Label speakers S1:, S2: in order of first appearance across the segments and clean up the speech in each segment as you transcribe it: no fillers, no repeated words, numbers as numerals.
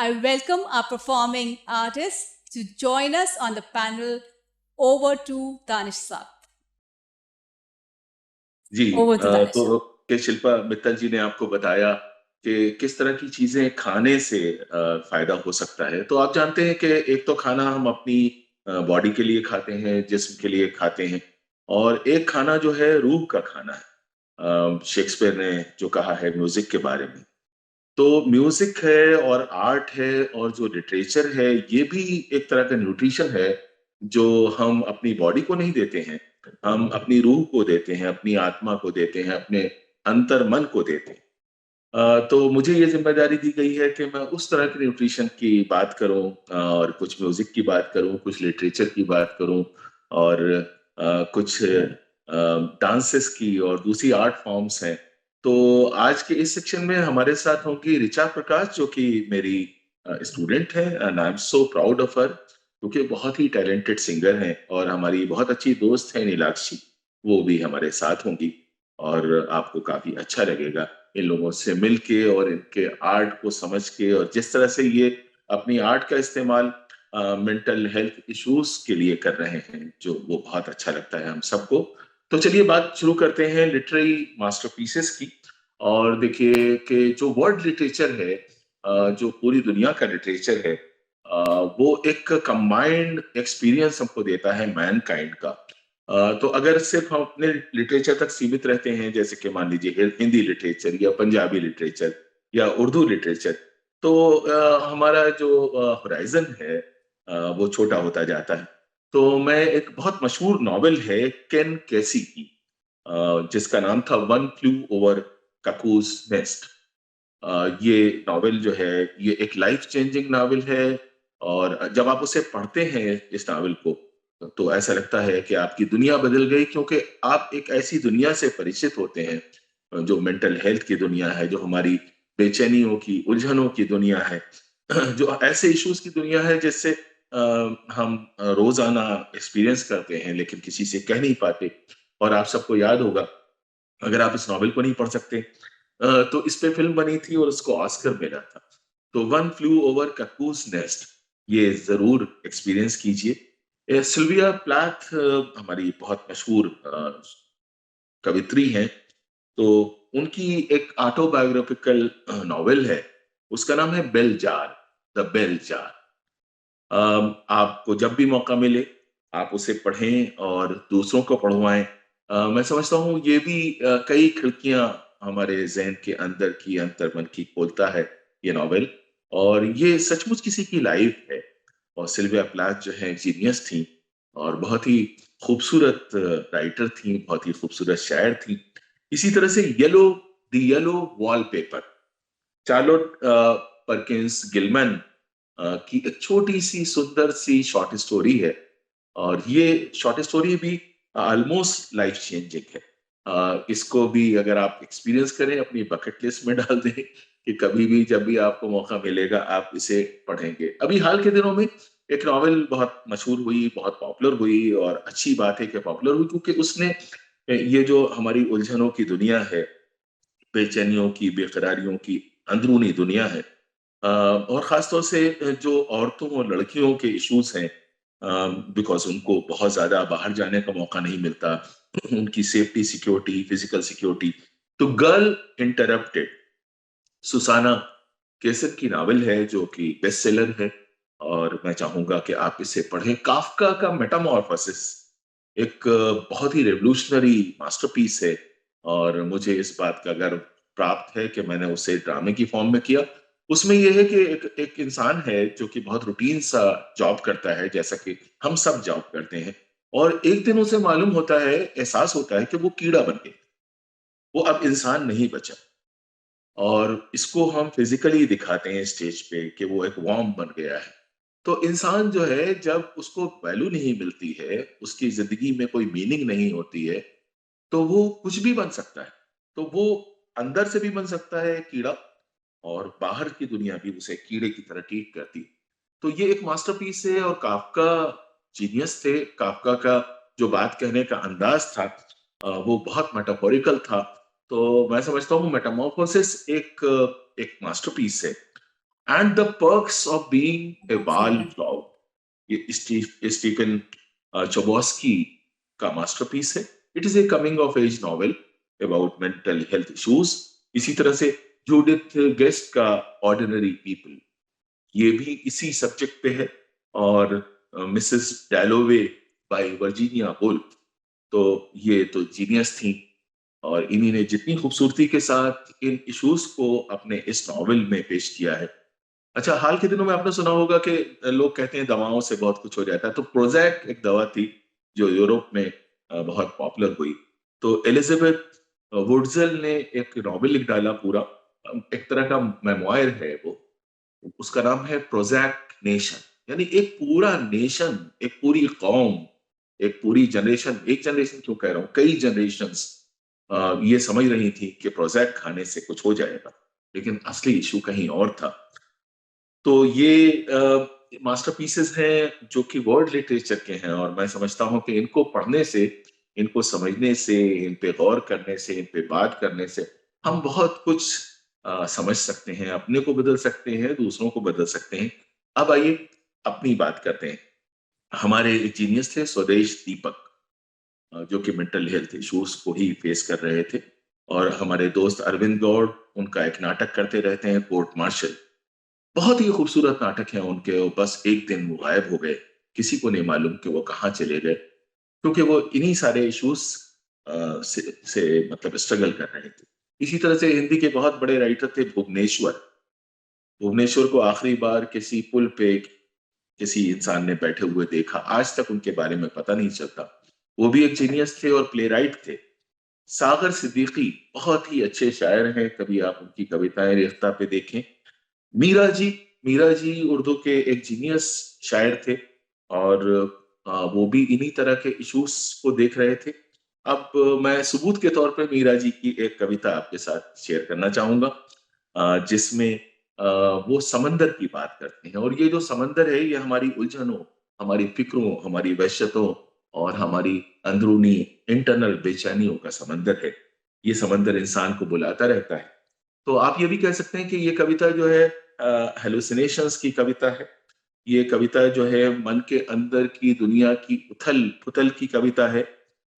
S1: I welcome our performing artists to join us on the panel. Over to Danish Saab.
S2: Ji
S1: Over to Danish.
S2: तो के शिल्पा मित्तल जी ने आपको बताया कि किस तरह की चीजें खाने से फायदा हो सकता है। तो आप जानते हैं कि एक तो खाना हम अपनी बॉडी के लिए खाते हैं, जिस्म के लिए खाते हैं, और एक खाना जो है रूह का खाना है। शेक्सपियर ने जो कहा है म्यूजिक के बारे में, तो म्यूजिक है और आर्ट है और जो लिटरेचर है, ये भी एक तरह का न्यूट्रिशन है जो हम अपनी बॉडी को नहीं देते हैं, हम अपनी रूह को देते हैं, अपनी आत्मा को देते हैं, अपने अंतर मन को देते हैं। तो मुझे ये जिम्मेदारी दी गई है कि मैं उस तरह के न्यूट्रिशन की बात करूं, और कुछ म्यूजिक की बात करूं, कुछ लिटरेचर की बात करूं, और कुछ डांसेस की और दूसरी आर्ट फॉर्म्स हैं। तो आज के इस सेक्शन में हमारे साथ होंगी ऋचा प्रकाश, जो कि मेरी स्टूडेंट है, and I am so proud of her, क्योंकि बहुत ही टैलेंटेड सिंगर हैं। और हमारी बहुत अच्छी दोस्त है नीलाक्षी, वो भी हमारे साथ होंगी, और आपको काफी अच्छा लगेगा इन लोगों से मिलके और इनके आर्ट को समझ के, और जिस तरह से ये अपनी आर्ट का इस्तेमाल मेंटल हेल्थ इश्यूज के लिए कर रहे हैं, जो वो बहुत अच्छा लगता है हम सबको। तो चलिए बात शुरू करते हैं लिटरेरी मास्टरपीसेस की। और देखिए कि जो वर्ल्ड लिटरेचर है, जो पूरी दुनिया का लिटरेचर है, वो एक कंबाइंड एक्सपीरियंस हमको देता है मैनकाइंड का। तो अगर सिर्फ हम अपने लिटरेचर तक सीमित रहते हैं, जैसे कि मान लीजिए हिंदी लिटरेचर या पंजाबी लिटरेचर या उर्दू लिटरेचर, तो हमारा जो होराइजन है वो छोटा होता जाता है। तो मैं एक बहुत मशहूर नॉवेल है केन कैसी की, जिसका नाम था one flu over cuckoos nest. ये नॉवेल जो है, ये एक लाइफ चेंजिंग नॉवेल है। और जब आप उसे पढ़ते हैं इस नॉवेल को, तो ऐसा लगता है कि आपकी दुनिया बदल गई, क्योंकि आप एक ऐसी दुनिया से परिचित होते हैं जो मेंटल हेल्थ की दुनिया है, जो हमारी बेचैनियों की, उलझनों की दुनिया है, जो ऐसे इश्यूज की दुनिया है जिससे हम रोजाना एक्सपीरियंस करते हैं लेकिन किसी से कह नहीं पाते। और आप सबको याद होगा, अगर आप इस नॉवेल को नहीं पढ़ सकते, तो इस पे फिल्म बनी थी और उसको ऑस्कर मिला था। तो वन फ्लू ओवर ककूस नेस्ट, ये जरूर एक्सपीरियंस कीजिए। सिल्विया प्लाथ हमारी बहुत मशहूर कवित्री हैं। तो उनकी एक ऑटोबायोग्राफिकल नॉवेल है, उसका नाम है Bell Jar, the Bell Jar. आपको जब भी मौका मिले आप उसे पढ़ें और दूसरों को पढ़वाएं। मैं समझता हूँ ये भी कई खिड़कियां हमारे जहन के अंदर की, अंतर्मन की खोलता है ये नॉवेल। और ये सचमुच किसी की लाइफ है। और सिल्विया प्लाथ जो है जीनियस थी, और बहुत ही खूबसूरत राइटर थी, बहुत ही खूबसूरत शायर थी। इसी तरह से the yellow wallpaper, Charlotte Perkins Gillman की एक छोटी सी सुंदर सी शॉर्ट स्टोरी है। और ये शॉर्ट स्टोरी भी ऑलमोस्ट लाइफ चेंजिंग है। इसको भी अगर आप एक्सपीरियंस करें, अपनी बकेट लिस्ट में डाल दें कि कभी भी जब भी आपको मौका मिलेगा आप इसे पढ़ेंगे। अभी हाल के दिनों में एक नॉवेल बहुत मशहूर हुई, बहुत पॉपुलर हुई, और अच्छी बात है कि पॉपुलर हुई, क्योंकि उसने ये जो हमारी उलझनों की दुनिया है, बेचैनियों की, बेकरारियों की अंदरूनी दुनिया है, और खासतौर से जो औरतों और लड़कियों के इश्यूज हैं, बिकॉज उनको बहुत ज्यादा बाहर जाने का मौका नहीं मिलता, उनकी सेफ्टी, सिक्योरिटी, फिजिकल सिक्योरिटी। तो गर्ल इंटरप्टेड, सुसाना केसर की नावल है, जो कि बेस्ट सेलर है। और मैं चाहूंगा कि आप इसे पढ़ें। काफका का मेटामॉर्फोसिस एक बहुत ही रेवोल्यूशनरी मास्टरपीस है, और मुझे इस बात का गर्व प्राप्त है कि मैंने उसे ड्रामे की फॉर्म में किया। उसमें यह है कि एक इंसान है जो कि बहुत रूटीन सा जॉब करता है, जैसा कि हम सब जॉब करते हैं। और एक दिन उसे मालूम होता है, एहसास होता है कि वो कीड़ा बन गया, वो अब इंसान नहीं बचा। और इसको हम फिजिकली दिखाते हैं स्टेज पे कि वो एक वॉर्म बन गया है। तो इंसान जो है, जब उसको वैल्यू नहीं मिलती है, उसकी जिंदगी में कोई मीनिंग नहीं होती है, तो वो कुछ भी बन सकता है। तो वो अंदर से भी बन सकता है कीड़ा, और बाहर की दुनिया भी उसे कीड़े की तरह ट्रीट करती। तो ये एक मास्टरपीस है, और काफका जीनियस थे। काफका का जो बात कहने का अंदाज था, वो बहुत मेटाफोरिकल था। तो मैं समझता हूँ मेटामॉर्फोसिस एक एक मास्टरपीस है। And the perks of being a
S1: Excellent.
S2: wallflower। ये स्टीफन चबॉस्की का मास्टरपीस है। It is a coming of age novel about mental health issues. इसी तरह से जूडिथ गेस्ट का ऑर्डिनरी पीपल, ये भी इसी सब्जेक्ट पे है। और Mrs Dalloway by Virginia Woolf, तो ये तो जीनियस थी। और इन्हीं ने जितनी खूबसूरती के साथ इन इश्यूज को अपने इस नॉवेल में पेश किया है। अच्छा, हाल के दिनों में आपने सुना होगा कि लोग कहते हैं दवाओं से बहुत कुछ हो जाता है, तो प्रोजैक एक दवा थी जो यूरोप में बहुत पॉपुलर हुई। तो एलिजाबेथ वुडजेल ने एक नॉवेल लिख डाला पूरा, एक तरह का मेमोयर है वो। उसका नाम है प्रोजैक नेशन। यानी एक पूरा नेशन, एक पूरी कौम, एक पूरी जनरेशन, एक जनरेशन क्यों कह रहा हूं, कई जनरेशंस ये समझ रही थी कि प्रोजैक खाने से कुछ हो जाएगा, लेकिन असली इशू कहीं और था। तो ये मास्टरपीसेस हैं जो कि वर्ल्ड लिटरेचर के हैं, और मैं समझता हूं कि इनको पढ़ने से, इनको समझने से, इन पे गौर करने से, इन पे बात करने से हम बहुत कुछ समझ सकते हैं, अपने को बदल सकते हैं, दूसरों को बदल सकते हैं। अब आइए अपनी बात करते हैं। हमारे एक जीनियस थे स्वदेश दीपक, जो कि मेंटल हेल्थ इश्यूज को ही फेस कर रहे थे। और हमारे दोस्त अरविंद गौड़, उनका एक नाटक करते रहते हैं कोर्ट मार्शल। बहुत ही खूबसूरत नाटक है उनके। वो बस एक दिन वो गायब हो गए, किसी को नहीं मालूम कि वो कहाँ चले गए, क्योंकि वो इन्हीं सारे इश्यूज से मतलब स्ट्रगल कर रहे थे। इसी तरह से हिंदी के बहुत बड़े राइटर थे भुवनेश्वर। भुवनेश्वर को आखिरी बार किसी पुल पे किसी इंसान ने बैठे हुए देखा, आज तक उनके बारे में पता नहीं चलता। वो भी एक जीनियस थे और प्ले राइट थे। सागर सिद्दीकी बहुत ही अच्छे शायर हैं, कभी आप उनकी कविताएं रेख्ता पे देखें। मीरा जी, मीरा जी उर्दू के एक जीनियस शायर थे। और वो भी इन्हीं तरह के इश्यूज को देख रहे थे। अब मैं सबूत के तौर पे मीरा जी की एक कविता आपके साथ शेयर करना चाहूंगा, जिसमें वो समंदर की बात करते हैं। और ये जो समंदर है, ये हमारी उलझनों, हमारी फिक्रों, हमारी वहशतों और हमारी अंदरूनी इंटरनल बेचैनियों का समंदर है। ये समंदर इंसान को बुलाता रहता है। तो आप ये भी कह सकते हैं कि ये कविता जो है हेलुसिनेशंस की कविता है। ये कविता जो है मन के अंदर की दुनिया की उथल पुथल की कविता है।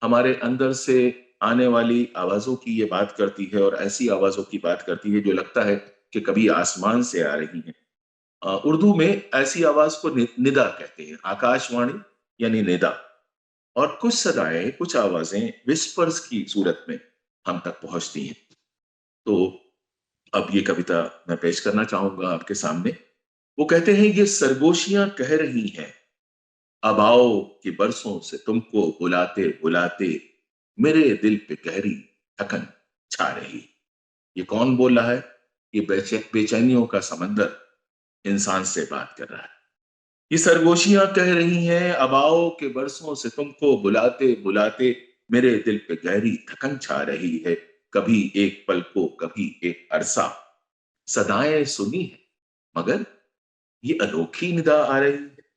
S2: हमारे अंदर से आने वाली आवाजों की ये बात करती है, और ऐसी आवाजों की बात करती है जो लगता है कि कभी आसमान से आ रही है। उर्दू में ऐसी आवाज को निदा कहते हैं, आकाशवाणी यानी निदा। और कुछ सदाएं, कुछ आवाजें विस्पर्स की सूरत में हम तक पहुंचती हैं। तो अब ये कविता मैं पेश करना चाहूंगा आपके सामने। वो कहते हैं, ये सरगोशियां कह रही हैं, अब आओ कि बरसों से तुमको बुलाते बुलाते मेरे दिल पे गहरी थकन छा रही। ये कौन बोल रहा है? ये बेचैनियों का समंदर इंसान से बात कर रहा है। ये सरगोशियां कह रही हैं, अब आओ के बरसों से तुमको बुलाते बुलाते मेरे दिल पे गहरी थकन छा रही है। कभी एक पल को, कभी एक अरसा सदाएं सुनी है, मगर ये अनोखी निदा आ रही है।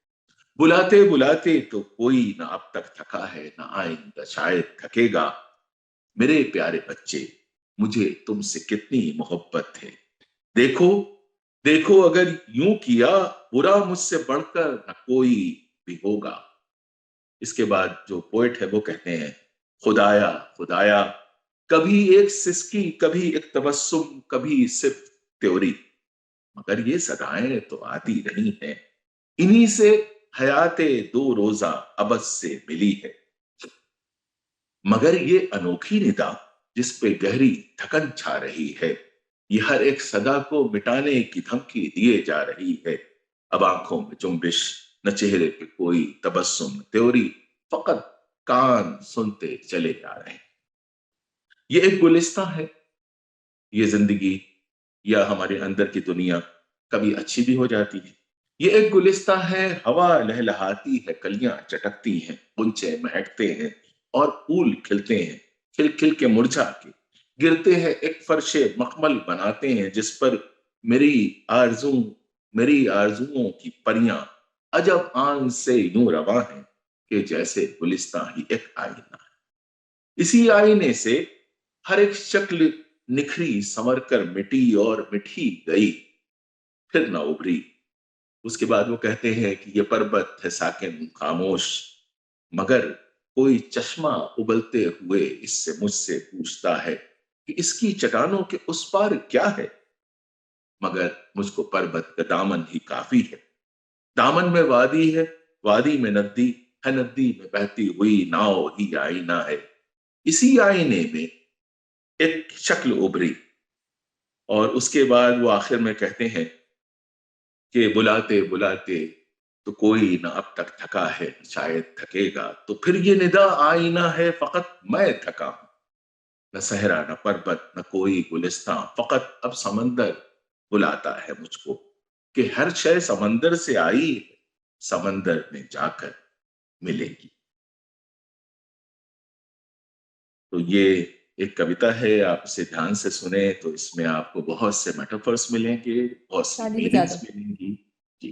S2: बुलाते बुलाते तो कोई ना अब तक थका है, ना आइंदा शायद थकेगा। मेरे प्यारे बच्चे, मुझे तुमसे कितनी मोहब्बत है। देखो, देखो अगर यूं किया, बुरा मुझसे बढ़कर न कोई भी होगा। इसके बाद जो पोएट है वो कहते हैं, खुदाया खुदाया, कभी एक सिसकी, कभी एक तबस्सुम, कभी सिर्फ त्योरी, मगर ये सदाएं तो आती रही हैं। इन्हीं से हयाते दो रोजा अबद से मिली है। मगर ये अनोखी निदा जिस पे गहरी थकन छा रही है, ये हर एक सदा को मिटाने की धमकी दिए जा रही है। अब आंखों में जुम्बिश, न चेहरे पे कोई तबस्सुम, त्योरी, फकत कान सुनते चले जा रहे हैं। ये एक गुलिस्तां है, ये जिंदगी या हमारे अंदर की दुनिया कभी अच्छी भी हो जाती है। ये एक गुलिस्तां है, हवा लहलहाती है, कलियां चटकती हैं, गुंचे महकते हैं और फूल खिलते हैं, खिल खिल के मुरझा के गिरते हैं, एक फर्शे मखमल बनाते हैं जिस पर मेरी आरजू मेरी आरजुओं की परियां अजब आन से यूं रवां हैं कि जैसे गुलिस्तां ही एक आईना है। इसी आईने से हर एक शक्ल निखरी, संवर कर मिटी और मिठी गई। फिर न उभरी। उसके बाद वो कहते हैं कि ये पर्वत है साकिन खामोश, मगर कोई चश्मा उबलते हुए इससे मुझसे पूछता है कि इसकी चट्टानों के उस पार क्या है, मगर मुझको पर्वत का दामन ही काफी है। दामन में वादी है, वादी में नदी है, नदी में बहती हुई नाव ही आईना है। इसी आईने में एक शक्ल उभरी। और उसके बाद वो आखिर में कहते हैं कि बुलाते बुलाते तो कोई ना अब तक थका है, शायद थकेगा तो फिर ये निदा आईना है, फकत मैं थका हूं। न सहरा न पर्वत न कोई गुलिस्तां, फकत अब समंदर बुलाता है मुझको कि हर शय समंदर से आई है, समंदर में जाकर मिलेगी। तो ये एक कविता है, आप इसे ध्यान से सुने तो इसमें आपको बहुत से मेटाफर्स मिलेंगे, बहुत सी
S1: ताली बजा
S2: मीनिंग्स
S1: दो।
S2: मिलेंगी। जी।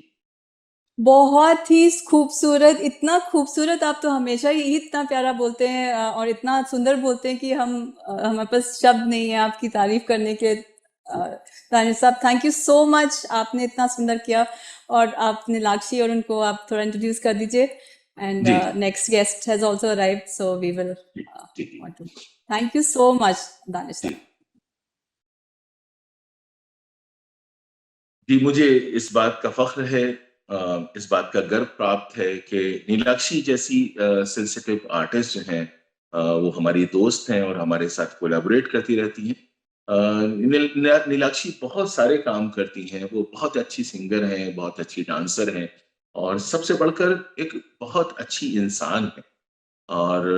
S1: बहुत ही खूबसूरत, इतना खूबसूरत। आप तो हमेशा ही इतना प्यारा बोलते हैं और इतना सुंदर बोलते हैं कि हमारे पास शब्द नहीं है आपकी तारीफ करने के। दानिश साहब, थैंक यू सो मच, आपने इतना सुंदर किया। और आप नीलाक्षी और उनको आप थोड़ा इंट्रोड्यूस कर दीजिए। एंड
S2: जी।
S1: Next guest has also arrived, so we will
S2: जी। जी।
S1: Want to thank you so much Danish
S2: ji.
S1: साहब।
S2: जी, मुझे इस बात का फख्र है, इस बात का गर्व प्राप्त है कि नीलाक्षी जैसी सेंसिटिव आर्टिस्ट जो हैं, वो हमारी दोस्त हैं और हमारे साथ कोलैबोरेट करती रहती हैं। नीलाक्षी बहुत सारे काम करती हैं, वो बहुत अच्छी सिंगर हैं, बहुत अच्छी डांसर हैं और सबसे बढ़कर एक बहुत अच्छी इंसान है। और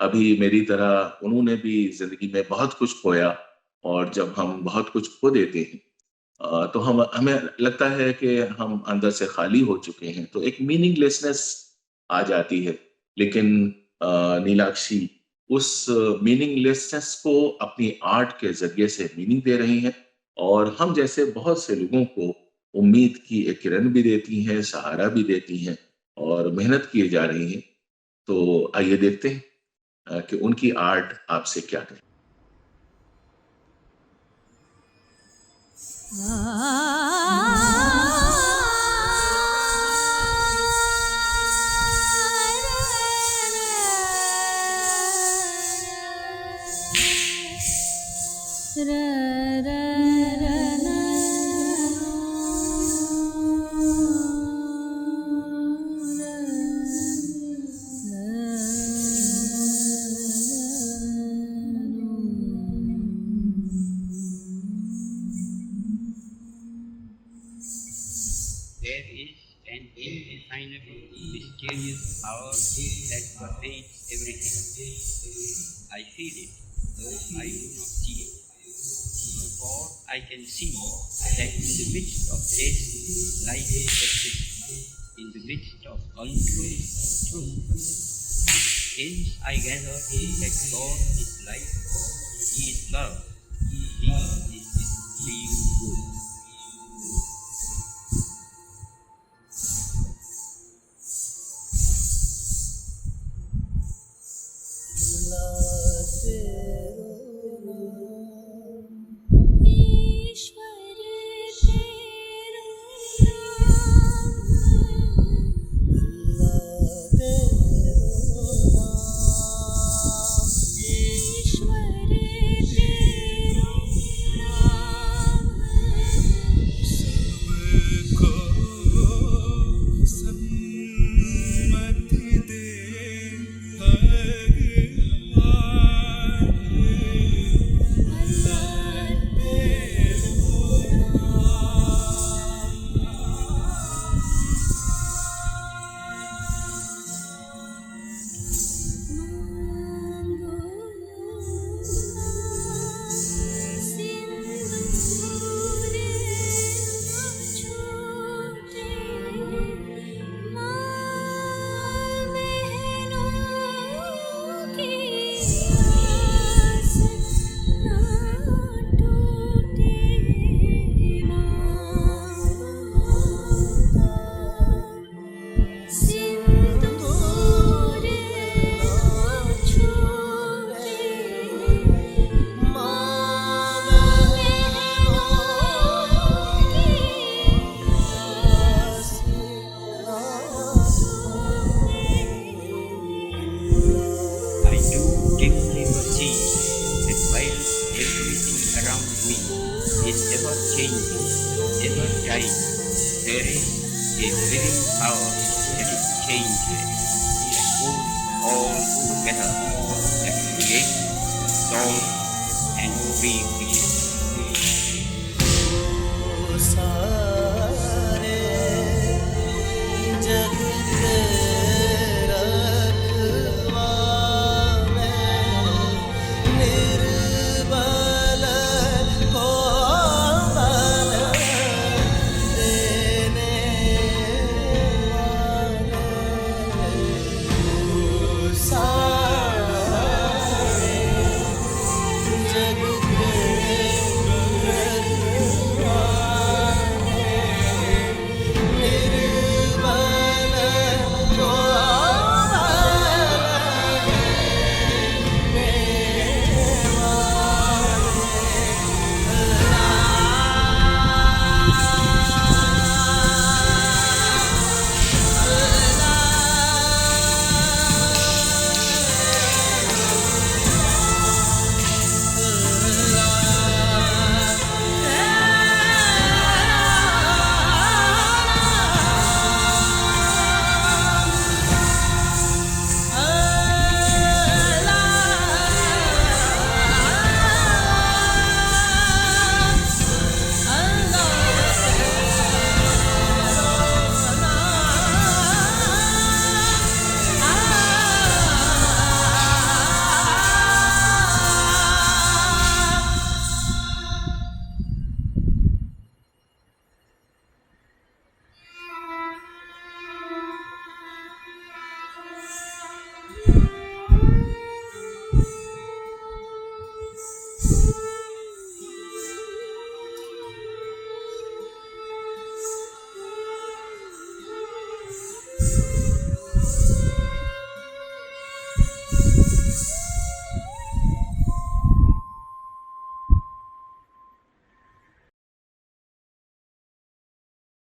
S2: अभी मेरी तरह उन्होंने भी जिंदगी में बहुत कुछ खोया, और जब हम बहुत कुछ खो देते हैं तो हम हमें लगता है कि हम अंदर से खाली हो चुके हैं, तो एक मीनिंगलेसनेस आ जाती है। लेकिन नीलाक्षी उस मीनिंगलेसनेस को अपनी आर्ट के जरिए से मीनिंग दे रही हैं, और हम जैसे बहुत से लोगों को उम्मीद की एक किरण भी देती हैं, सहारा भी देती हैं, और मेहनत किए जा रही हैं। तो आइए देखते हैं कि उनकी आर्ट आपसे क्या कहती
S3: There is an indefinable, mysterious power that pervades everything. I feel it, though I do not see it. For I can see that in the midst of death, life exists. In the midst of untruth, truth. Hence I gather that God is life, He is love, He is being good. time, there is a living power that is changeless, that holds all together, that creates, solves, and recreates.
S4: सारे जग के रखवाले निर्बल को बल देने वाले सारे जग के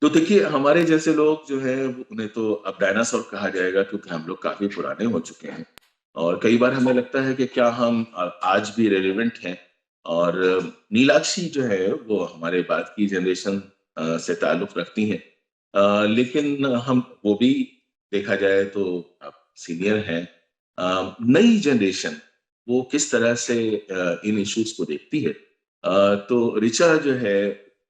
S2: तो देखिए, हमारे जैसे लोग जो हैं, उन्हें तो अब डायनासोर कहा जाएगा, क्योंकि हम लोग काफ़ी पुराने हो चुके हैं और कई बार हमें लगता है कि क्या हम आज भी रेलेवेंट हैं। और नीलाक्षी जो है, वो हमारे बाद की जनरेशन से ताल्लुक़ रखती हैं। लेकिन हम वो भी देखा जाए तो अब सीनियर हैं। नई जनरेशन वो किस तरह से इन इश्यूज़ को देखती है, तो ऋचा जो है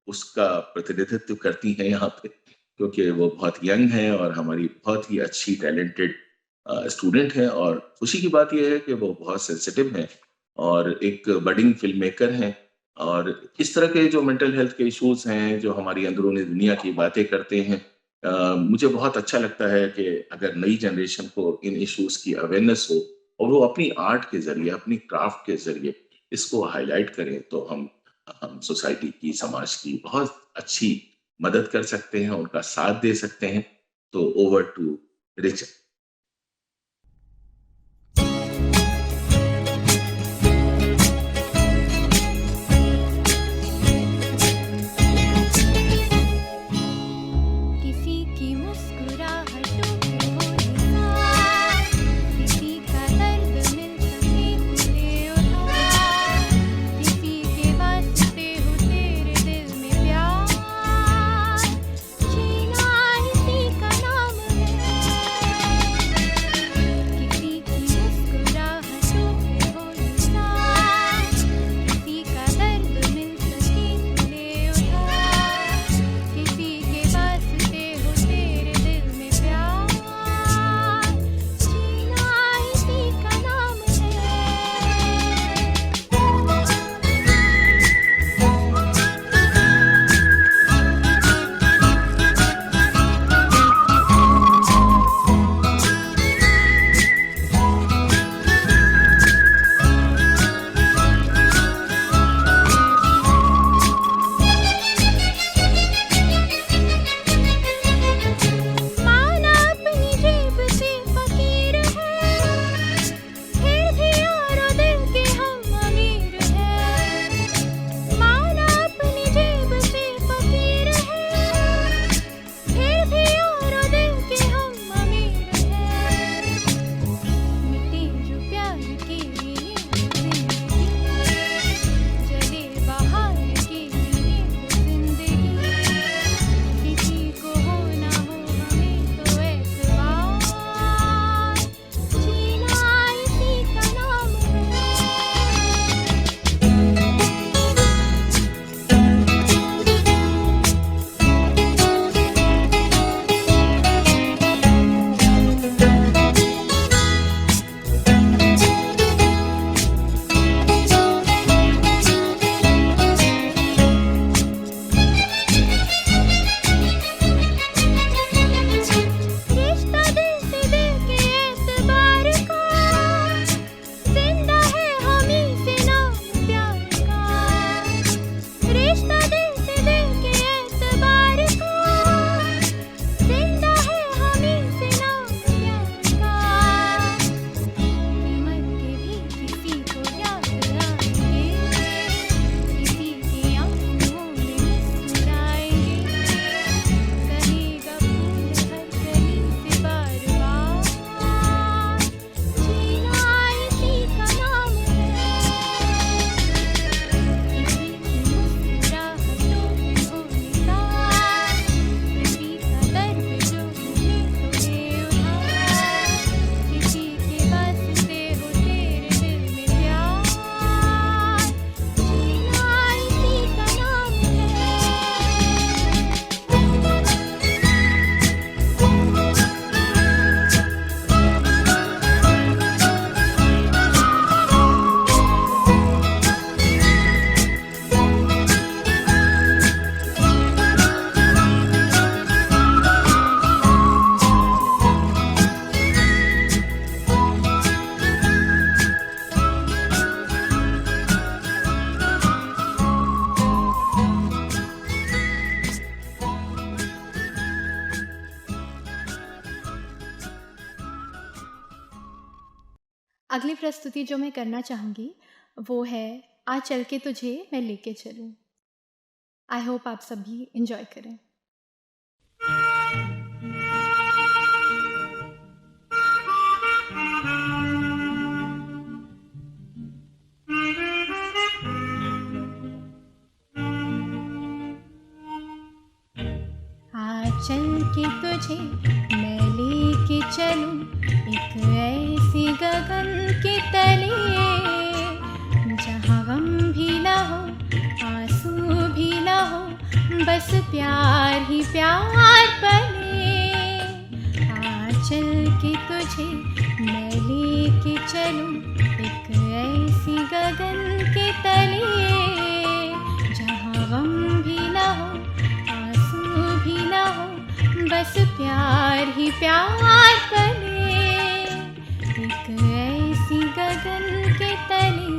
S2: उसका प्रतिनिधित्व करती हैं यहाँ पे, क्योंकि वो बहुत यंग हैं और हमारी बहुत ही अच्छी टैलेंटेड स्टूडेंट हैं। और खुशी की बात ये है कि वो बहुत सेंसिटिव हैं और एक बडिंग फ़िल्म मेकर हैं। और इस तरह के जो मेंटल हेल्थ के इश्यूज़ हैं, जो हमारी अंदरूनी दुनिया की बातें करते हैं, मुझे बहुत अच्छा लगता है कि अगर नई जनरेशन को इन इश्यूज़ की अवेयरनेस हो और वो अपनी आर्ट के ज़रिए, अपनी क्राफ्ट के ज़रिए इसको हाइलाइट करें, तो हम सोसाइटी की, समाज की बहुत अच्छी मदद कर सकते हैं, उनका साथ दे सकते हैं। तो ओवर टू ऋचा।
S5: किसी की मुस्कुराहटों पे हो निसार, किसी का दर्द मिल सके तुझे उधार, किसी के वास्ते हो तेरे दिल में प्यार, जीना इसी का नाम है। अगली प्रस्तुति जो मैं करना चाहूँगी वो है आ चल के तुझे मैं लेके चलूँ। आई होप आप सभी इंजॉय करें। आ चल के तुझे मैं लेके चलूं एक ऐसी गगन के तले जहाँ गम भी ना हो आंसू भी ना हो बस प्यार ही प्यार पले। आ चल के तुझे मैं लेके चलूं एक ऐसी गगन के तले जहाँ गम भी ना हो भी ना हो बस प्यार ही प्यार पले एक ऐसी गगन के तले।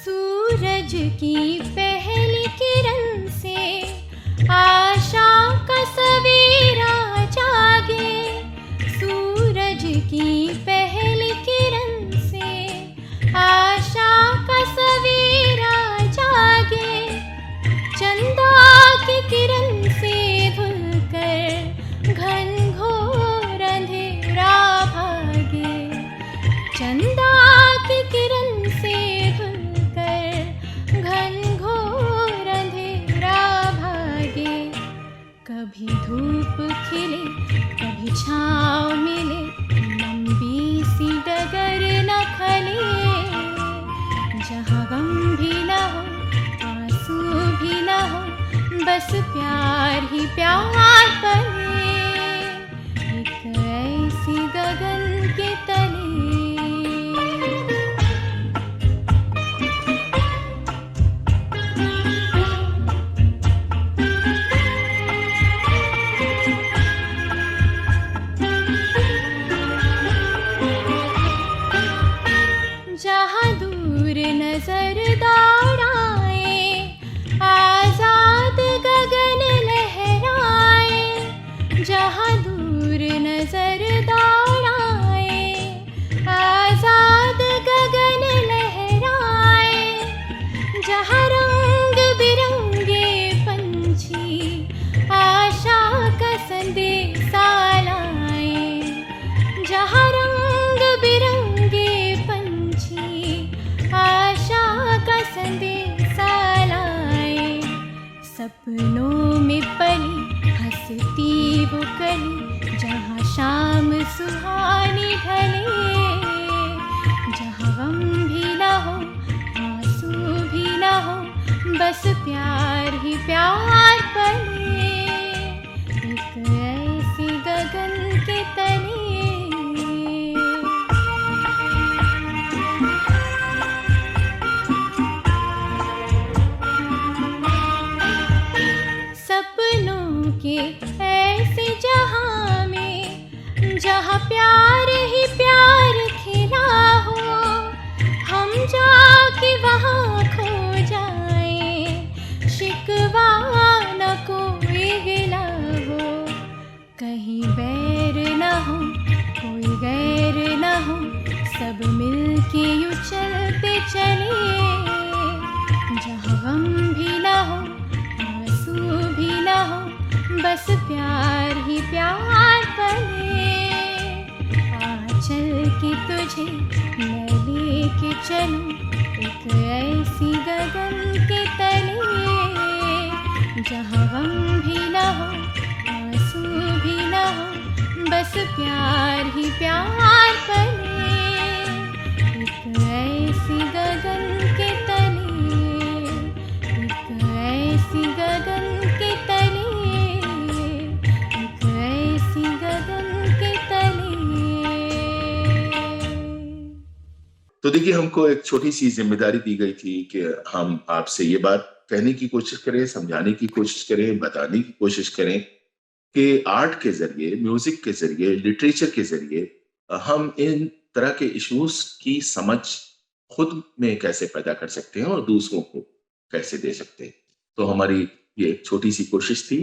S5: सूरज की पहली किरण से आशा का सवेरा जागे। सूरज की पहली किरण से आशा का सवेरा जागे। चंदा की किरण से धुलकर घनघोर अंधेरा भागे। चंदा की किरण से धुलकर घनघोर अंधेरा भागे। कभी धूप खिले कभी छाँव मिले लंबी सी डगर न खले जहाँ गम भी ना हो आंसू भी ना हो बस प्यार ही प्यार पले एक ऐसी गगन के तले। जहाँ दूर नजर दौड़ाए आजाद गगन लहराए। जहाँ दूर नजर दौड़ाए आजाद गगन लहराए। जहाँ रंग बिरंगे पंछी आशा का संदेशा लाए। जहाँ रंग बिरंगे आशा का संदेशा लाए। सपनों में पली हंसती वो कली जहाँ शाम सुहानी ढले। जहाँ गम भी ना हो आंसू भी ना हो बस प्यार ही प्यार पले एक ऐसी गगन के तले। सपनों के ऐसे जहां में जहां प्यार ही प्यार खिला हो हम जाके वहां खो जाएं। शिकवा न कोई गिला हो कहीं बैर न हो कोई गैर न हो सब मिलके यूं चलते चले। जहाँ गम भी ना हो भी ना हो बस प्यार ही प्यार पले। आ चल के तुझे मैं लेके चलूं एक ऐसी गगन के तले जहाँ गम भी ना हो आंसू भी ना हो बस प्यार ही प्यार पले एक ऐसी गगन के तले एक ऐसी गगन के तले एक ऐसी गगन के तले।
S2: तो देखिए, हमको एक छोटी सी जिम्मेदारी दी गई थी कि हम आपसे ये बात कहने की कोशिश करें, समझाने की कोशिश करें, बताने की कोशिश करें कि आर्ट के जरिए, म्यूजिक के जरिए, लिटरेचर के जरिए हम इन तरह के इश्यूज की समझ खुद में कैसे पैदा कर सकते हैं और दूसरों को कैसे दे सकते हैं। तो हमारी ये एक छोटी सी कोशिश थी।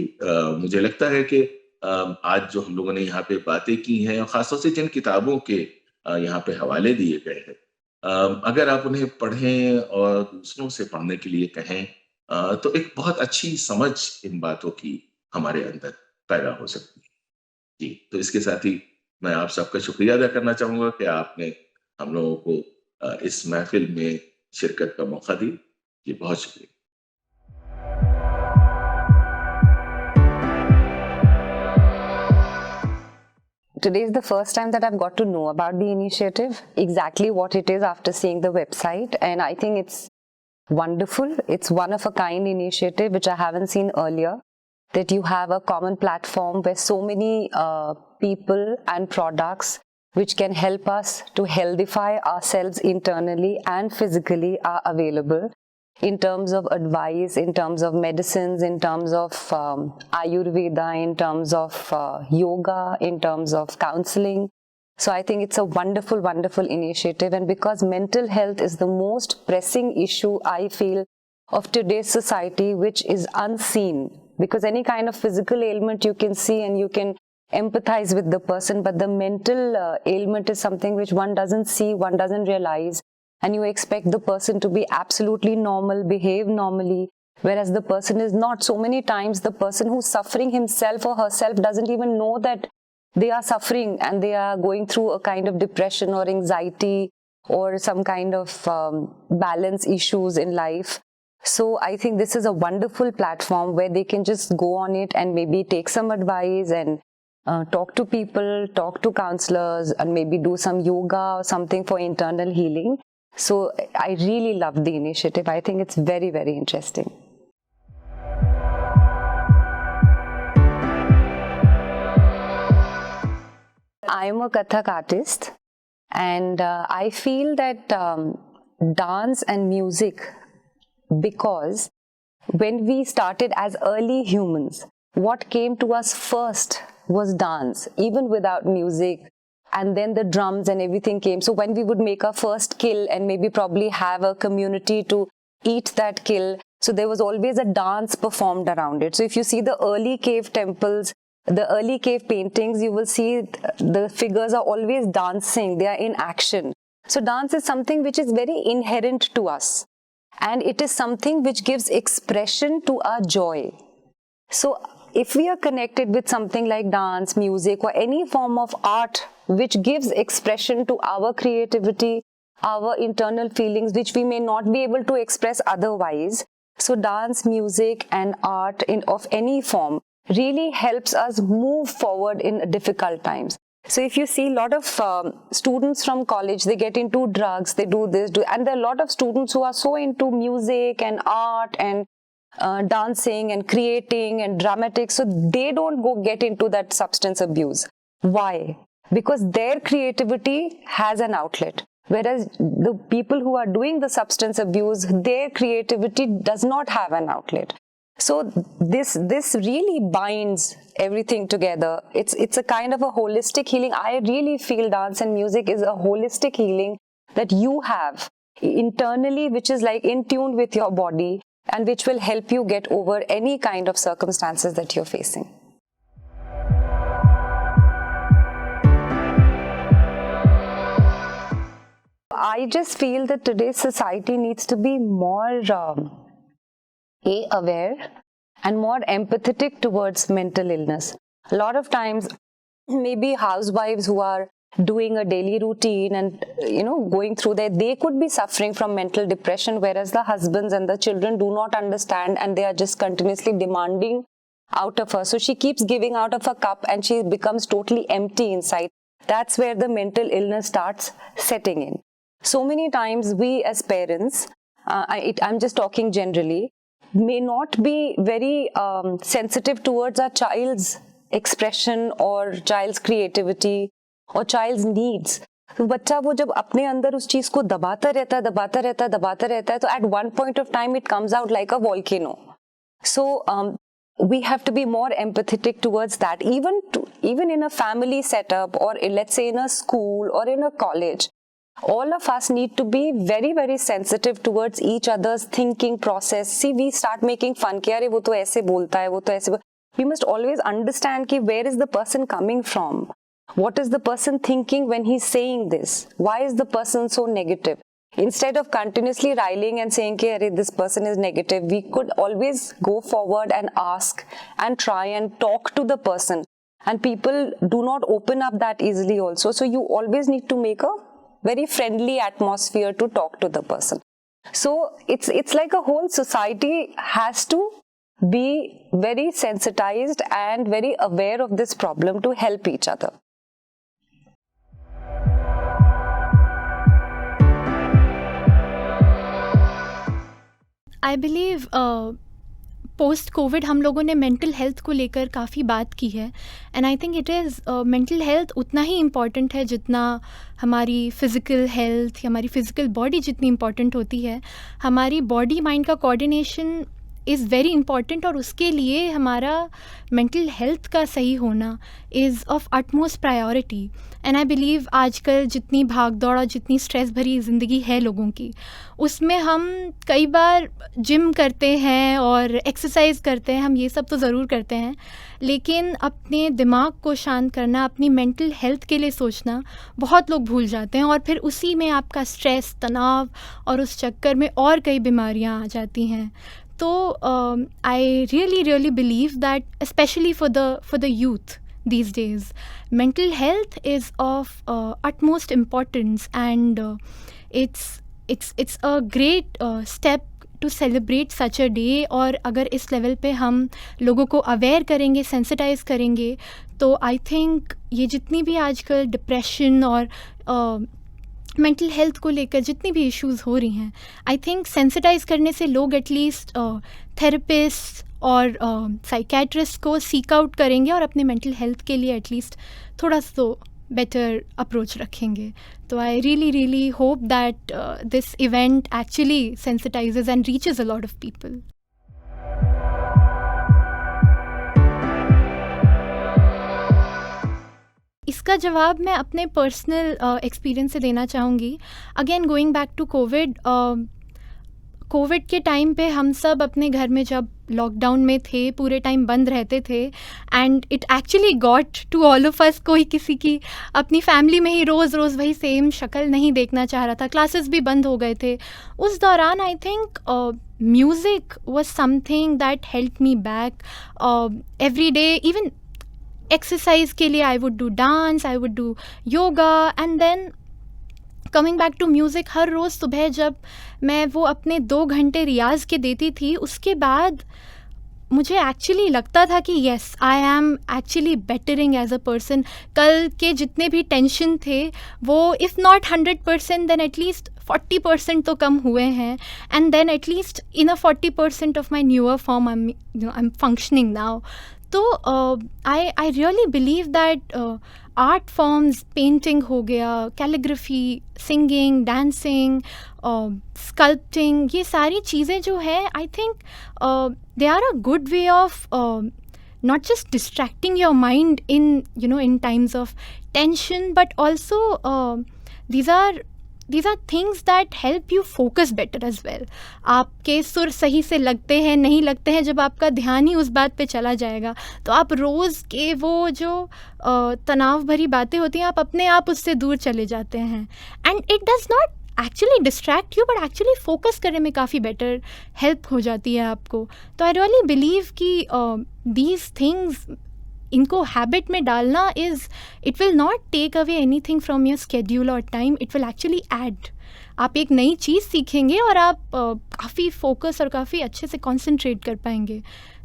S2: मुझे लगता है कि आज जो हम लोगों ने यहाँ पे बातें की हैं और खासतौर से जिन किताबों के यहाँ पे हवाले दिए गए हैं, अगर आप उन्हें पढ़ें और दूसरों से पढ़ने के लिए कहें, तो एक बहुत अच्छी समझ इन बातों की हमारे अंदर पैदा हो सकती है। जी, तो इसके साथ ही मैं आप सबका शुक्रिया अदा करना चाहूँगा कि आपने हम लोगों को इस महफ़िल में शिरकत का मौका दी। जी, बहुत शुक्रिया।
S6: Today is the first time that I've got to know about the initiative, exactly what it is after seeing the website, and I think it's wonderful. It's one of a kind initiative which I haven't seen earlier, that you have a common platform where so many people and products which can help us to healthify ourselves internally and physically are available in terms of advice, in terms of medicines, in terms of Ayurveda, in terms of yoga, in terms of counseling. So I think it's a wonderful, wonderful initiative. And because mental health is the most pressing issue, I feel, of today's society, which is unseen. Because any kind of physical ailment you can see and you can empathize with the person, but the mental ailment is something which one doesn't see, one doesn't realize, and you expect the person to be absolutely normal, behave normally, whereas the person is not. So many times the person who's suffering himself or herself doesn't even know that they are suffering and they are going through a kind of depression or anxiety or some kind of balance issues in life. So I think this is a wonderful platform where they can just go on it and maybe take some advice and talk to people, talk to counselors, and maybe do some yoga or something for internal healing. So I really love the initiative. I think it's very, very interesting. I am a Kathak artist, and I feel that dance and music, because when we started as early humans, what came to us first was dance, even without music, and then the drums and everything came. So when we would make our first kill and maybe probably have a community to eat that kill, so there was always a dance performed around it. So if you see the early cave temples, the early cave paintings, you will see the figures are always dancing, they are in action. So dance is something which is very inherent to us, and it is something which gives expression to our joy. So if we are connected with something like dance, music, or any form of art which gives expression to our creativity, our internal feelings, which we may not be able to express otherwise, so dance, music, and art of any form really helps us move forward in difficult times. So if you see a lot of students from college, they get into drugs, they do this, and there are a lot of students who are so into music and art and dancing and creating and dramatics, so they don't go get into that substance abuse. Why? Because their creativity has an outlet, whereas the people who are doing the substance abuse, their creativity does not have an outlet. So this really binds everything together. It's a kind of a holistic healing. I really feel dance and music is a holistic healing that you have internally, which is like in tune with your body, and which will help you get over any kind of circumstances that you're facing. I just feel that today's society needs to be more aware and more empathetic towards mental illness. A lot of times, maybe housewives who are doing a daily routine and going through that, they could be suffering from mental depression, whereas the husbands and the children do not understand and they are just continuously demanding out of her. So she keeps giving out of her cup and she becomes totally empty inside. That's where the mental illness starts setting in. So many times we as parents, I'm just talking generally, may not be very sensitive towards our child's expression or child's creativity or child's needs. तो बच्चा वो जब अपने अंदर उस चीज को दबाता रहता है, तो at one point of time it comes out like a volcano. So we have to be more empathetic towards that, even in a family setup, or let's say in a school or in a college. all of us need to be very very sensitive towards each other's thinking process. See, we start making fun कि अरे वो तो ऐसे बोलता है, वो तो ऐसे we must always understand कि where is the person coming from, what is the person thinking when he's saying this, why is the person so negative. Instead of continuously riling and saying कि अरे this person is negative, we could always go forward and ask and try and talk to the person, and people do not open up that easily also. So you always need to make a very friendly atmosphere to talk to the person. So it's like a whole society has to be very sensitized and very aware of this problem to help each other.
S7: I believe post Covid हम लोगों ने mental health को लेकर काफ़ी बात की है, and I think it is mental health उतना ही इम्पॉर्टेंट है जितना हमारी फ़िज़िकल हेल्थ या हमारी फ़िज़िकल बॉडी जितनी इम्पॉर्टेंट होती है. हमारी बॉडी माइंड का कोऑर्डिनेशन इज़ वेरी इम्पॉर्टेंट, और उसके लिए हमारा मेंटल हेल्थ का सही होना is of utmost priority. And I believe आजकल जितनी भाग दौड़ और जितनी स्ट्रेस भरी ज़िंदगी है लोगों की, उसमें हम कई बार जिम करते हैं और एक्सरसाइज करते हैं, हम ये सब तो ज़रूर करते हैं, लेकिन अपने दिमाग को शांत करना, अपनी मेंटल हेल्थ के लिए सोचना बहुत लोग भूल जाते हैं, और फिर उसी में आपका स्ट्रेस, तनाव, और उस चक्कर में और कई बीमारियां आ जाती हैं. तो I really believe that specially for the youth these days, mental health is of utmost importance, and it's a great step to celebrate such a day. और अगर इस लेवल पे हम लोगों को अवेयर करेंगे, सेंसिटाइज करेंगे, तो आई थिंक ये जितनी भी आजकल डिप्रेशन और मेंटल हेल्थ को लेकर जितनी भी इश्यूज़ हो रही हैं, आई थिंक सेंसिटाइज करने से लोग एटलीस्ट थेरेपिस्ट और साइकेट्रिस्ट को सीक आउट करेंगे और अपने मेंटल हेल्थ के लिए एटलीस्ट थोड़ा सा बेटर अप्रोच रखेंगे. तो I really hope that this event actually sensitizes and reaches a lot of people. इसका जवाब मैं अपने पर्सनल एक्सपीरियंस से देना चाहूँगी. Again going back to Covid के टाइम पे हम सब अपने घर में जब लॉकडाउन में थे, पूरे टाइम बंद रहते थे, and it actually got to all of us. कोई किसी की अपनी फैमिली में ही रोज़ वही सेम शक्ल नहीं देखना चाह रहा था, क्लासेस भी बंद हो गए थे. उस दौरान I think music was something that help me back every day. Even exercise के लिए I would do dance, I would do yoga, and then coming back to music. हर रोज़ सुबह जब मैं वो अपने 2 घंटे रियाज़ के देती थी, उसके बाद मुझे एक्चुअली लगता था कि yes, I am actually bettering as a person. कल के जितने भी टेंशन थे वो इफ़ नॉट 100% देन एटलीस्ट 40% तो कम हुए हैं, and then at least in a 40% of my newer form I am functioning now. तो I really believe that art forms, painting हो गया, कैलीग्राफी, सिंगिंग, डांसिंग, स्कल्पटिंग, ये सारी चीज़ें जो है I think they are a good way of not just distracting your mind in times of tension, but also these are things that help you focus better as well. आपके सुर सही से लगते हैं नहीं लगते हैं, जब आपका ध्यान ही उस बात पे चला जाएगा तो आप रोज़ के वो जो तनाव भरी बातें होती हैं आप अपने आप उससे दूर चले जाते हैं. And it does not actually distract you, but actually focus करने में काफ़ी बेटर हेल्प हो जाती है आपको. तो आई रियली बिलीव कि दीज थिंग्स, इनको हैबिट में डालना it will not take away anything from your schedule और time, it will actually add. आप एक नई चीज़ सीखेंगे और आप काफ़ी फोकस और काफ़ी अच्छे से कॉन्सेंट्रेट कर पाएंगे.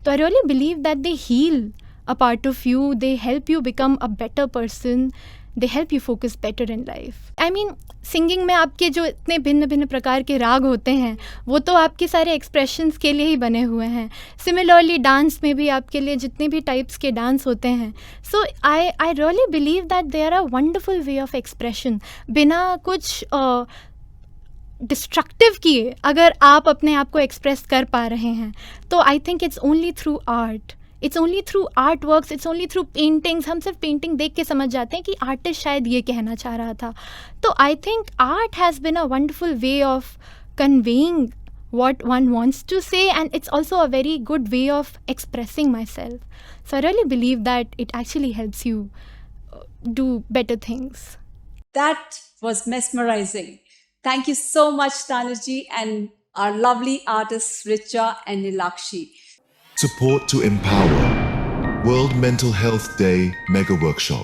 S7: तो I really believe that they heal a part of you, they help you become a better person, they help you focus better in life. I mean singing में आपके जो इतने भिन्न भिन्न प्रकार के राग होते हैं वो तो आपके सारे एक्सप्रेशंस के लिए ही बने हुए हैं. सिमिलरली डांस में भी आपके लिए जितने भी टाइप्स के डांस होते हैं. So I really believe that they are a wonderful way of expression. बिना कुछ डिस्ट्रक्टिव किए अगर आप अपने आप को एक्सप्रेस कर पा रहे हैं तो I think it's only through art. It's only through art works, it's only through paintings, हम सिर्फ पेंटिंग देख के समझ जाते हैं कि आर्टिस्ट शायद ये कहना चाह रहा था. तो I think art has been a wonderful way of conveying what one wants to say, and it's also a very good way of expressing myself. So I really believe that it actually helps you do better things.
S1: That was mesmerizing. Thank you so much, Tanuji, and our lovely artists Richa and Nilakshi.
S8: Support to empower. World Mental Health Day Mega Workshop.